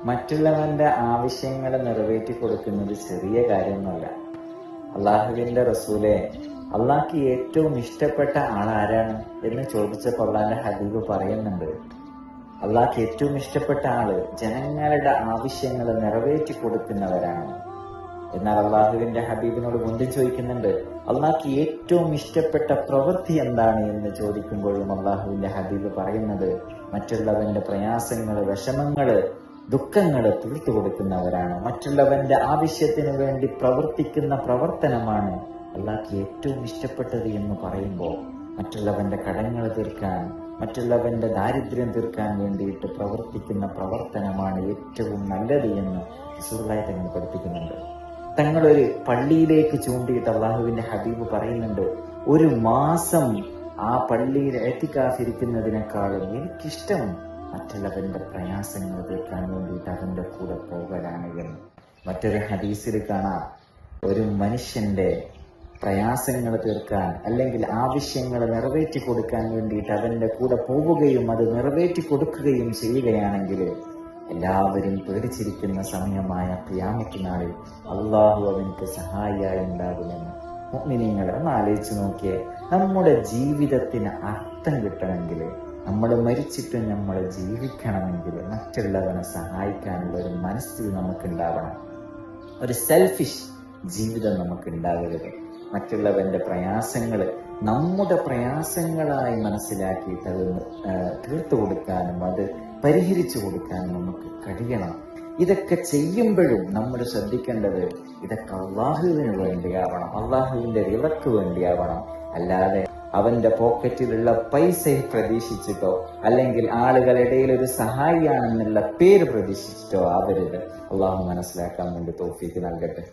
മറ്റുള്ളവന്റെ ആവശ്യങ്ങൾ നിറവേറ്റി കൊടുക്കുന്നത് ചെറിയ കാര്യമൊന്നുമല്ല. അള്ളാഹുവിന്റെ റസൂലെ, അള്ളാഹ്ക്ക് ഏറ്റവും ഇഷ്ടപ്പെട്ട ആളാരാണ് എന്ന് ചോദിച്ചപ്പോൾ അള്ളാഹിന്റെ ഹബീബ് പറയുന്നുണ്ട്, അള്ളാഹ്ക്ക് ഏറ്റവും ഇഷ്ടപ്പെട്ട ആള് ജനങ്ങളുടെ ആവശ്യങ്ങൾ നിറവേറ്റി കൊടുക്കുന്നവരാണ്. എന്നാൽ അള്ളാഹുവിന്റെ ഹബീബിനോട് മുന്തി ചോദിക്കുന്നുണ്ട്, അള്ളാഹ്ക്ക് ഏറ്റവും ഇഷ്ടപ്പെട്ട പ്രവൃത്തി എന്താണ് എന്ന് ചോദിക്കുമ്പോഴും അള്ളാഹുവിന്റെ ഹബീബ് പറയുന്നത്, മറ്റുള്ളവന്റെ പ്രയാസങ്ങള്, വിഷമങ്ങള്, ദുഃഖങ്ങള് തീർത്തു കൊടുക്കുന്നവരാണ്. മറ്റുള്ളവന്റെ ആവശ്യത്തിന് വേണ്ടി പ്രവർത്തിക്കുന്ന പ്രവർത്തനമാണ് അള്ളാഹ്ക്ക് ഏറ്റവും ഇഷ്ടപ്പെട്ടത് എന്ന് പറയുമ്പോൾ, മറ്റുള്ളവന്റെ കടങ്ങൾ തീർക്കാൻ, മറ്റുള്ളവന്റെ ദാരിദ്ര്യം തീർക്കാൻ വേണ്ടിയിട്ട് പ്രവർത്തിക്കുന്ന പ്രവർത്തനമാണ് ഏറ്റവും നല്ലത് എന്ന് റസൂലുള്ളാഹി തങ്ങൾ പഠിപ്പിക്കുന്നുണ്ട്. തങ്ങളൊരു പള്ളിയിലേക്ക് ചൂണ്ടിയിട്ട് അള്ളാഹുവിന്റെ ഹബീബ് പറയുന്നുണ്ട്, ഒരു മാസം ആ പള്ളിയിൽ ഇരിക്കുന്നതിനേക്കാളും എനിക്കിഷ്ടം മറ്റുള്ളവന്റെ പ്രയാസങ്ങൾ തീർക്കാൻ വേണ്ടിയിട്ട് അവന്റെ കൂടെ പോകലാണ് എന്ന്. മറ്റൊരു ഹദീസിൽ കാണാം, ഒരു മനുഷ്യന്റെ പ്രയാസങ്ങൾ തീർക്കാൻ അല്ലെങ്കിൽ ആവശ്യങ്ങൾ നിറവേറ്റി കൊടുക്കാൻ വേണ്ടിയിട്ട് അവന്റെ കൂടെ പോവുകയും അത് നിറവേറ്റി കൊടുക്കുകയും ചെയ്യുകയാണെങ്കിൽ എല്ലാവരും പേടിച്ചിരിക്കുന്ന സമയമായ ഖിയാമത്ത് നാളിൽ അള്ളാഹു അവൻക്ക് സഹായിയായി ഉണ്ടാകുമെന്ന്. മുഅ്മിനീങ്ങളെ ഒന്ന് ആലോചിച്ച് നോക്കിയേ, നമ്മുടെ ജീവിതത്തിന് അർത്ഥം കിട്ടണമെങ്കിൽ, നമ്മൾ മരിച്ചിട്ട് നമ്മൾ ജീവിക്കണമെങ്കിൽ മറ്റുള്ളവനെ സഹായിക്കാനുള്ള ഒരു മനസ്സ് നമുക്കുണ്ടാവണം. ഒരു സെൽഫിഷ് ജീവിതം നമുക്ക് ഉണ്ടാകരുത്. മറ്റുള്ളവന്റെ പ്രയാസങ്ങൾ നമ്മുടെ പ്രയാസങ്ങളായി മനസ്സിലാക്കിയിട്ട് അത് തീർത്തു കൊടുക്കാനും അത് പരിഹരിച്ചു കൊടുക്കാനും നമുക്ക് കഴിയണം. ഇതൊക്കെ ചെയ്യുമ്പോഴും നമ്മൾ ശ്രദ്ധിക്കേണ്ടത്, ഇതൊക്കെ അള്ളാഹുവിന് വേണ്ടിയാവണം, അള്ളാഹുവിന്റെ റിളക്ക് വേണ്ടിയാവണം. അല്ലാതെ അവന്റെ പോക്കറ്റിലുള്ള പൈസയെ പ്രതീക്ഷിച്ചിട്ടോ അല്ലെങ്കിൽ ആളുകളുടെ ഇടയിൽ ഒരു സഹായിയാണെന്നുള്ള പേര് പ്രതീക്ഷിച്ചിട്ടോ ആവരുത്. അള്ളാഹു മനസ്സിലാക്കാൻ വേണ്ടി തൗഫീക്ക് നൽകട്ടെ.